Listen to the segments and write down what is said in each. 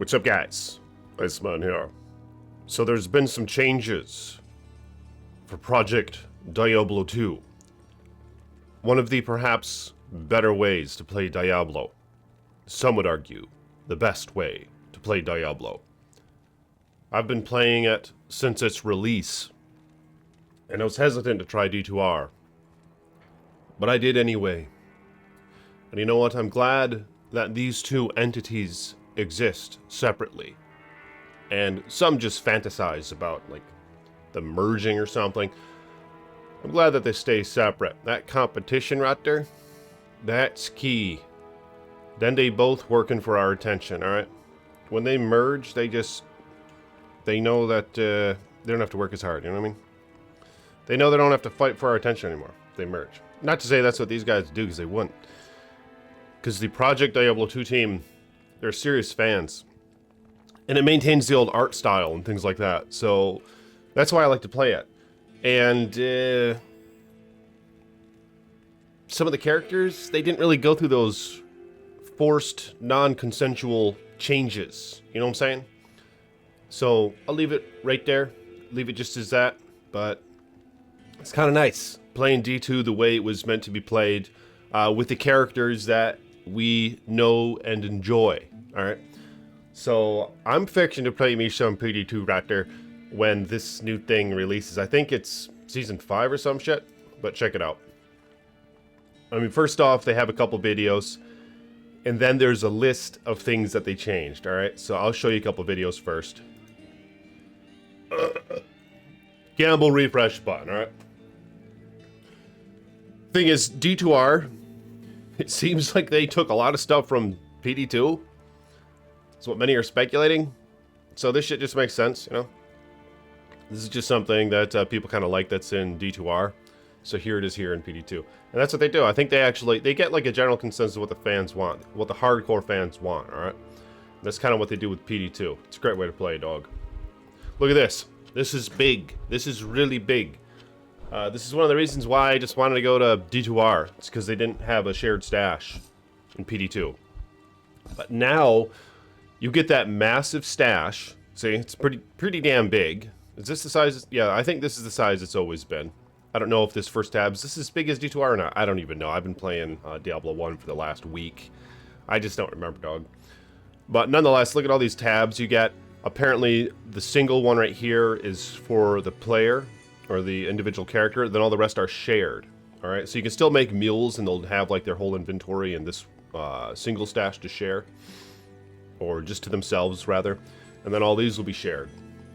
What's up, guys? Iceman here. So there's been some changes for Project Diablo 2. One of the perhaps better ways to play Diablo. Some would argue the best way to play Diablo. I've been playing it since its release, and I was hesitant to try D2R. But I did anyway. And you know what? I'm glad that these two entities exist separately. And some just fantasize about, like, the merging or something. I'm glad that they stay separate. That competition right there, that's key. Then they both working for our attention, alright? When they merge, they know that they don't have to work as hard, you know what I mean? They know they don't have to fight for our attention anymore. They merge. Not to say that's what these guys do, because they wouldn't. Because the Project Diablo 2 team, they're serious fans. And it maintains the old art style and things like that. So that's why I like to play it. And some of the characters, they didn't really go through those forced, non-consensual changes. You know what I'm saying? So I'll leave it right there. Leave it just as that. But it's kind of nice playing D2 the way it was meant to be played, with the characters that we know and enjoy. Alright? So I'm fixing to play me some PD2 right there when this new thing releases. I think it's season 5 or some shit, but check it out. I mean, first off, they have a couple videos, and then there's a list of things that they changed, alright? So I'll show you a couple videos first. Gamble refresh button, alright? Thing is, D2R, it seems like they took a lot of stuff from PD2. That's what many are speculating. So this shit just makes sense, you know? This is just something that people kind of like that's in D2R. So here it is here in PD2. And that's what they do. I think they get like a general consensus of what the fans want. What the hardcore fans want, alright? That's kind of what they do with PD2. It's a great way to play, dog. Look at this. This is big. This is really big. This is one of the reasons why I just wanted to go to D2R. It's because they didn't have a shared stash in PD2. But now you get that massive stash. See, it's pretty damn big. Is this the size? Yeah, I think this is the size it's always been. I don't know if this first tab, is this as big as D2R or not? I don't even know. I've been playing Diablo 1 for the last week. I just don't remember, dog. But nonetheless, look at all these tabs you get. Apparently, the single one right here is for the player, or the individual character. Then all the rest are shared. Alright, so you can still make mules, and they'll have like their whole inventory in this single stash to share. Or just to themselves, rather. And then all these will be shared.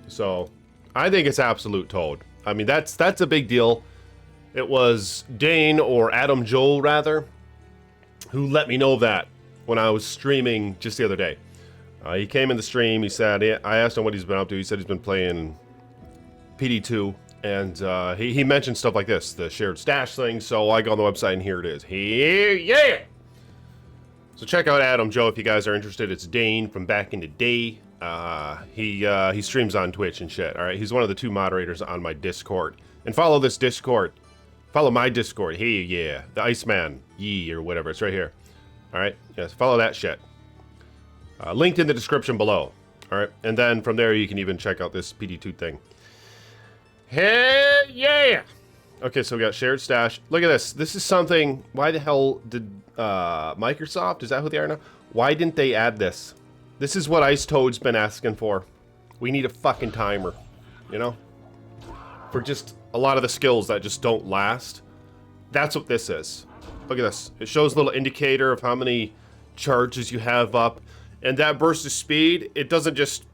So, I think it's absolute toad. I mean, that's a big deal. It was Dane, or Adam Joel, rather, who let me know of that when I was streaming just the other day. He came in the stream, he said, I asked him what he's been up to. He said he's been playing PD2, and he mentioned stuff like this, the shared stash thing, so I go on the website, and here it is. Yeah! So check out Adam Joe if you guys are interested. It's Dane from back in the day. He streams on Twitch and shit, alright? He's one of the 2 moderators on my Discord. And follow this Discord. Follow my Discord. Hey, yeah. The Iceman. Yee, or whatever. It's right here. Alright? Yes, follow that shit. Linked in the description below. Alright? And then from there you can even check out this PD2 thing. Hell yeah! Okay, so we got shared stash. Look at this. This is something... Why the hell did Microsoft, is that who they are now? Why didn't they add this? This is what Ice Toad's been asking for. We need a fucking timer. You know? For just a lot of the skills that just don't last. That's what this is. Look at this. It shows a little indicator of how many charges you have up. And that burst of speed, it doesn't just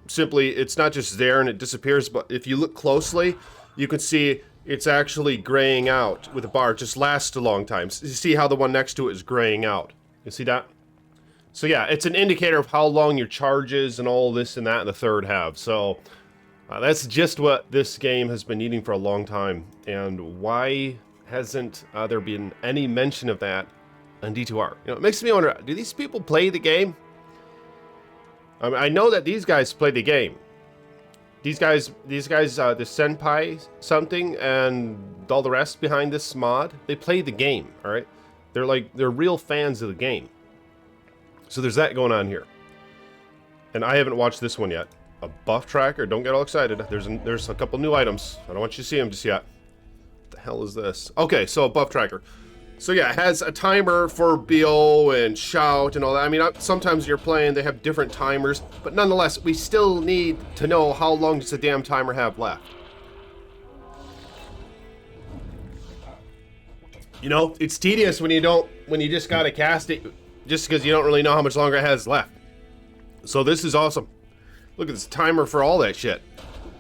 simply, it's not just there and it disappears, but if you look closely, you can see it's actually graying out with a bar. It just lasts a long time. So you see how the one next to it is graying out. You see that? So yeah, it's an indicator of how long your charges and all this and that and the third have. So that's just what this game has been needing for a long time. And why hasn't there been any mention of that on D2R? You know, it makes me wonder, do these people play the game? I mean, I know that these guys play the game. These guys, the Senpai something and all the rest behind this mod, they play the game, alright? They're real fans of the game. So there's that going on here. And I haven't watched this one yet. A buff tracker. Don't get all excited. There's a couple new items. I don't want you to see them just yet. What the hell is this? Okay, so a buff tracker. So yeah, it has a timer for BO and shout and all that. I mean, sometimes you're playing, they have different timers, but nonetheless, we still need to know how long does the damn timer have left. You know, it's tedious when you just gotta cast it just because you don't really know how much longer it has left. So this is awesome. Look at this timer for all that shit.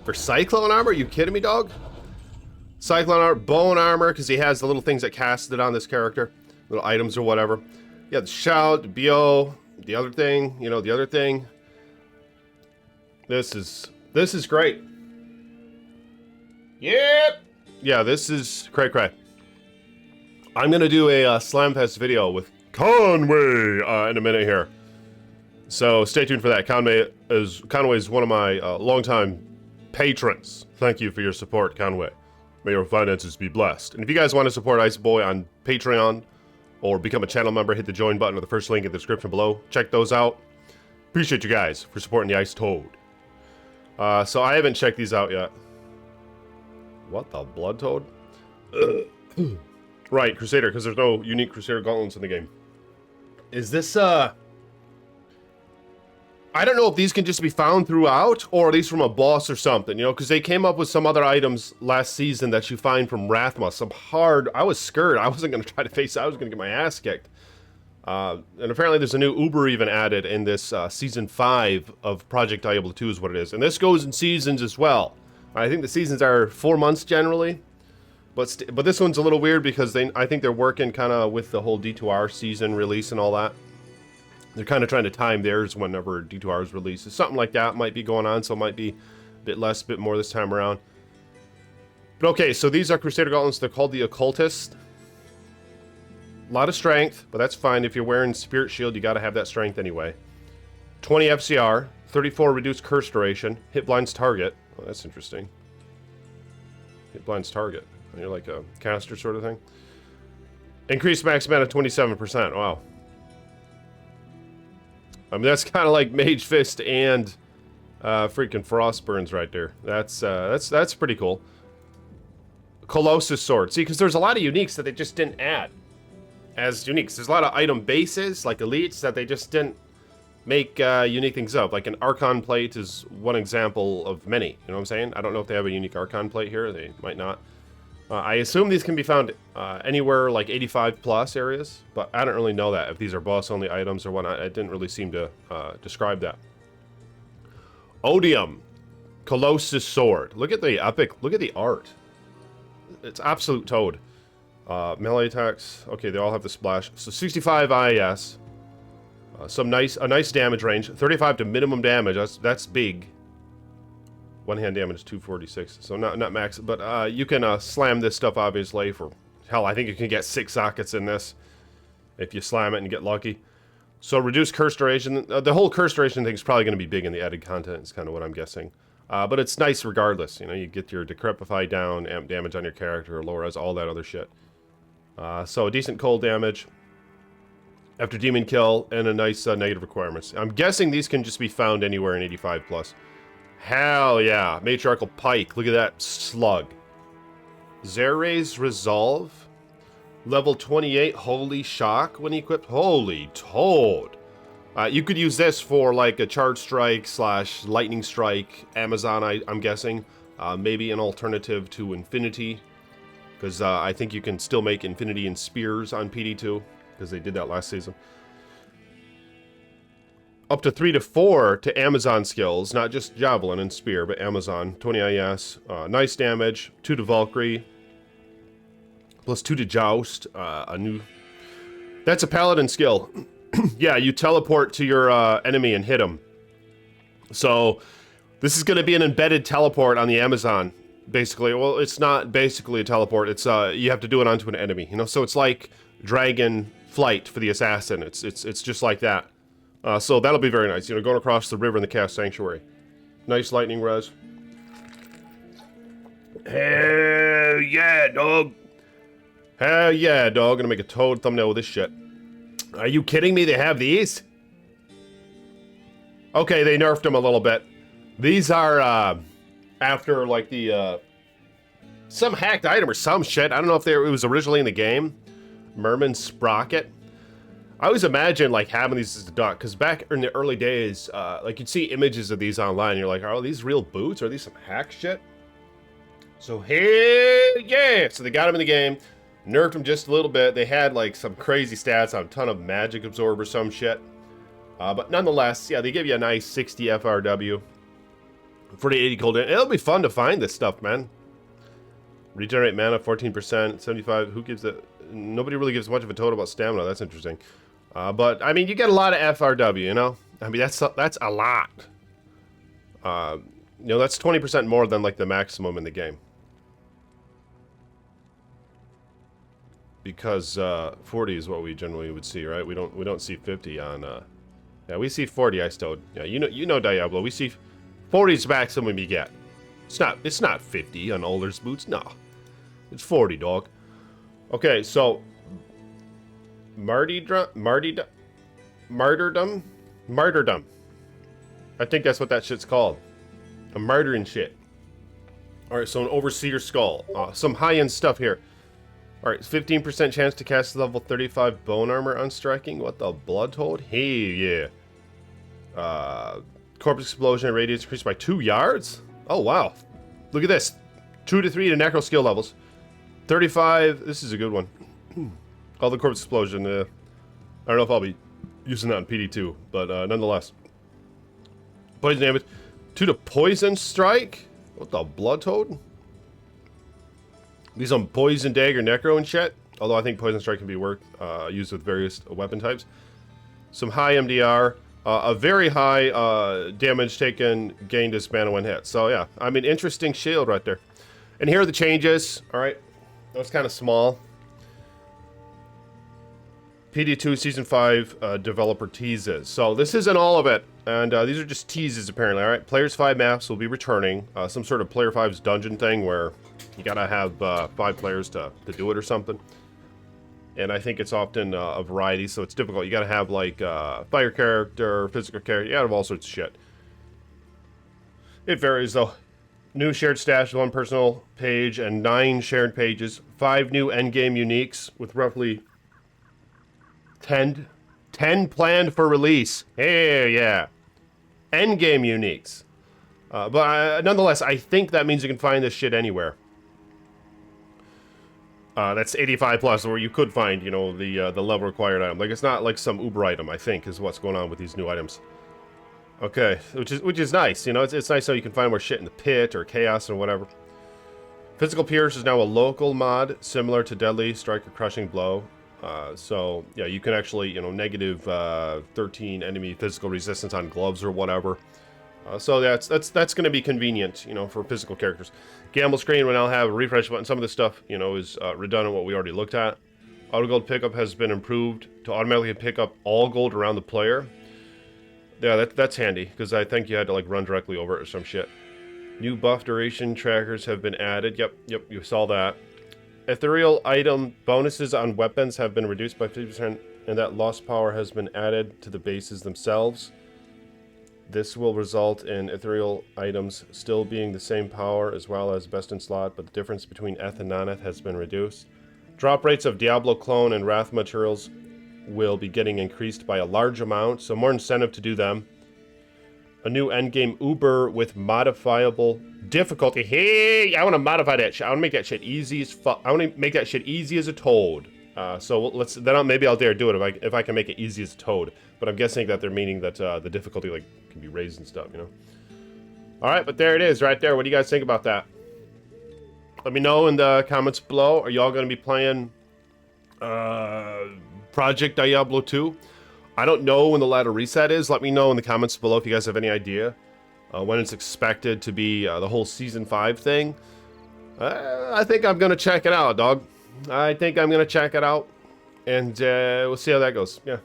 For Cyclone armor, are you kidding me, dog? Cyclone armor, bone armor, because he has the little things that casted on this character. Little items or whatever. Yeah, the shout, the BO, the other thing, you know, the other thing. This is great. Yep. Yeah, this is cray. I'm going to do a Slamfest video with Conway in a minute here. So stay tuned for that. Conway is one of my longtime patrons. Thank you for your support, Conway. May your finances be blessed. And if you guys want to support Ice Boy on Patreon or become a channel member, hit the join button or the first link in the description below. Check those out. Appreciate you guys for supporting the Ice Toad. So I haven't checked these out yet. What the Blood Toad? Right, Crusader, because there's no unique Crusader gauntlets in the game. Is this, I don't know if these can just be found throughout, or at least from a boss or something, you know, because they came up with some other items last season that you find from Rathma. Some hard, I was scared. I wasn't going to try to face it. I was going to get my ass kicked. And apparently there's a new Uber even added in this Season 5 of Project Diablo 2 is what it is. And this goes in seasons as well. I think the seasons are 4 months generally. But this one's a little weird because I think they're working kind of with the whole D2R season release and all that. They're kind of trying to time theirs whenever D2R is released. Something like that might be going on, so it might be a bit less, a bit more this time around. But okay, so these are Crusader Gauntlets. They're called the Occultist. A lot of strength, but that's fine. If you're wearing Spirit Shield, you got to have that strength anyway. 20 FCR, 34 reduced curse duration, hit blinds target. Oh, that's interesting. Hit blinds target. You're like a caster sort of thing. Increased max mana 27%. Wow. I mean, that's kind of like Mage Fist and freaking Frostburns right there. That's pretty cool. Colossus Sword. See, because there's a lot of uniques that they just didn't add as uniques. There's a lot of item bases, like elites, that they just didn't make unique things up. Like an Archon Plate is one example of many. You know what I'm saying? I don't know if they have a unique Archon Plate here. They might not. I assume these can be found anywhere like 85 plus areas, but I don't really know that if these are boss only items or whatnot. It didn't really seem to describe that. Odium, Colossus Sword. Look at the epic, look at the art. It's absolute toad. Melee attacks, okay, they all have the splash. So 65 IAS. A nice damage range. 35 to minimum damage, that's big. One hand damage 246, so not max, but you can slam this stuff obviously for hell. I think you can get 6 sockets in this if you slam it and get lucky. So reduced curse duration. The whole curse duration thing is probably going to be big in the added content. Is kind of what I'm guessing. But it's nice regardless. You know, you get your decrepify down, amp damage on your character, low res, all that other shit. So decent cold damage after demon kill and a nice negative requirements. I'm guessing these can just be found anywhere in 85 plus. Hell yeah. Matriarchal Pike. Look at that slug. Zere's Resolve. Level 28. Holy Shock when equipped. Holy toad. You could use this for like a Charge Strike / Lightning Strike. Amazon, I'm guessing. Maybe an alternative to Infinity. Because I think you can still make Infinity and Spears on PD2. Because they did that last season. Up to 3 to 4 to Amazon skills, not just Javelin and Spear, but Amazon. 20 IS, nice damage. 2 to Valkyrie, plus 2 to Joust. That's a Paladin skill. Yeah, you teleport to your enemy and hit him. So this is going to be an embedded teleport on the Amazon, basically. Well, it's not basically a teleport. It's you have to do it onto an enemy. You know, so it's like Dragon Flight for the Assassin. It's just like that. So that'll be very nice, you know, going across the river in the Cast Sanctuary. Nice lightning res. Hell yeah, dog. Hell yeah, dog. Gonna make a toad thumbnail with this shit. Are you kidding me? They have these? Okay, they nerfed them a little bit. These are after like the some hacked item or some shit. I don't know if it was originally in the game. Merman Sprocket. I always imagine like having these as a duck, because back in the early days, like you'd see images of these online. And you're like, are these real boots? Are these some hack shit? So hey, yeah. So they got them in the game, nerfed them just a little bit. They had like some crazy stats on a ton of magic absorb or some shit. But nonetheless, yeah, they give you a nice 60 FRW for the 80 cooldown. It'll be fun to find this stuff, man. Regenerate mana 14%, 75. Who gives it? Nobody really gives much of a total about stamina. That's interesting. But I mean, you get a lot of FRW, you know. I mean, that's a lot. You know, that's 20% more than like the maximum in the game. Because 40 is what we generally would see, right? We don't see 50 on. Yeah, we see 40. I still. Yeah, you know Diablo. We see 40 is maximum we get. It's not 50 on Older's boots. No, it's 40, dog. Okay, so martyrdom. I think that's what that shit's called. A martyring shit. All right, so an overseer skull. Some high-end stuff here. All right, 15% chance to cast level 35 bone armor on striking. What the blood toad? Hey, yeah. Corpse explosion radius increased by 2 yards. Oh wow, look at this. 2 to 3 to necro skill levels. 35. This is a good one. Call the corpse explosion. I don't know if I'll be using that on PD2, but nonetheless. Poison damage. 2 to poison strike. What the blood toad? These on poison dagger, necro, and shit. Although I think poison strike can be used with various weapon types. Some high MDR. A very high damage taken gained as mana when hit. So yeah, I mean, interesting shield right there. And here are the changes. All right, that was kind of small. PD2 Season 5 developer teases. So this isn't all of it, and these are just teases apparently. All right, Players 5 maps will be returning. Some sort of Player 5's dungeon thing where you gotta have 5 players to do it or something. And I think it's often a variety, so it's difficult. You gotta have like fire character, physical character, you gotta have all sorts of shit. It varies though. New shared stash, 1 personal page, and 9 shared pages. 5 new endgame uniques with roughly 10 planned for release. Hey, yeah. Endgame uniques. But nonetheless, I think that means you can find this shit anywhere. That's 85 plus, where you could find, you know, the level required item. Like, it's not like some Uber item, I think, is what's going on with these new items. Okay, which is nice, you know, it's nice how you can find more shit in the pit or chaos or whatever. Physical Pierce is now a local mod, similar to Deadly Strike or Crushing Blow. So, yeah, you can actually, you know, negative 13 enemy physical resistance on gloves or whatever. So that's going to be convenient, you know, for physical characters. Gamble screen will now have a refresh button. Some of this stuff, you know, is redundant what we already looked at. Auto gold pickup has been improved to automatically pick up all gold around the player. Yeah, that's handy, because I think you had to, like, run directly over it or some shit. New buff duration trackers have been added. Yep, you saw that. Ethereal item bonuses on weapons have been reduced by 50%, and that lost power has been added to the bases themselves. This will result in ethereal items still being the same power as well as best in slot, but the difference between Eth and non-Eth has been reduced. Drop rates of Diablo clone and Wrath materials will be getting increased by a large amount, so more incentive to do them. A new endgame Uber with modifiable difficulty. Hey, I want to modify that shit. I want to make that shit easy as fuck. I want to make that shit easy as a toad. So maybe I'll dare do it if I can make it easy as a toad. But I'm guessing that they're meaning that the difficulty like can be raised and stuff, you know. All right, but there it is, right there. What do you guys think about that? Let me know in the comments below. Are y'all going to be playing Project Diablo 2? I don't know when the ladder reset is. Let me know in the comments below if you guys have any idea when it's expected to be the whole Season 5 thing. I think I'm going to check it out, dog. I think I'm going to check it out, and we'll see how that goes. Yeah.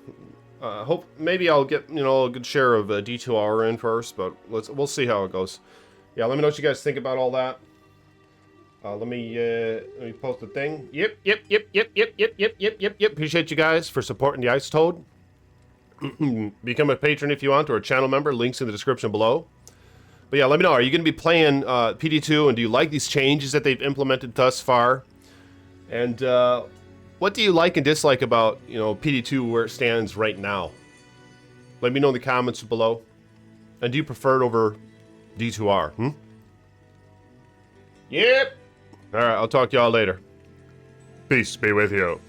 Hope maybe I'll get, you know, a good share of D2R in first, but we'll see how it goes. Yeah, let me know what you guys think about all that. Let me post the thing. Yep. Appreciate you guys for supporting the Ice Toad. Become a patron if you want, or a channel member. Links in the description below. But yeah, let me know. Are you going to be playing PD2, and do you like these changes that they've implemented thus far? And what do you like and dislike about, you know, PD2 where it stands right now? Let me know in the comments below. And do you prefer it over D2R? Yep. All right, I'll talk to y'all later. Peace be with you.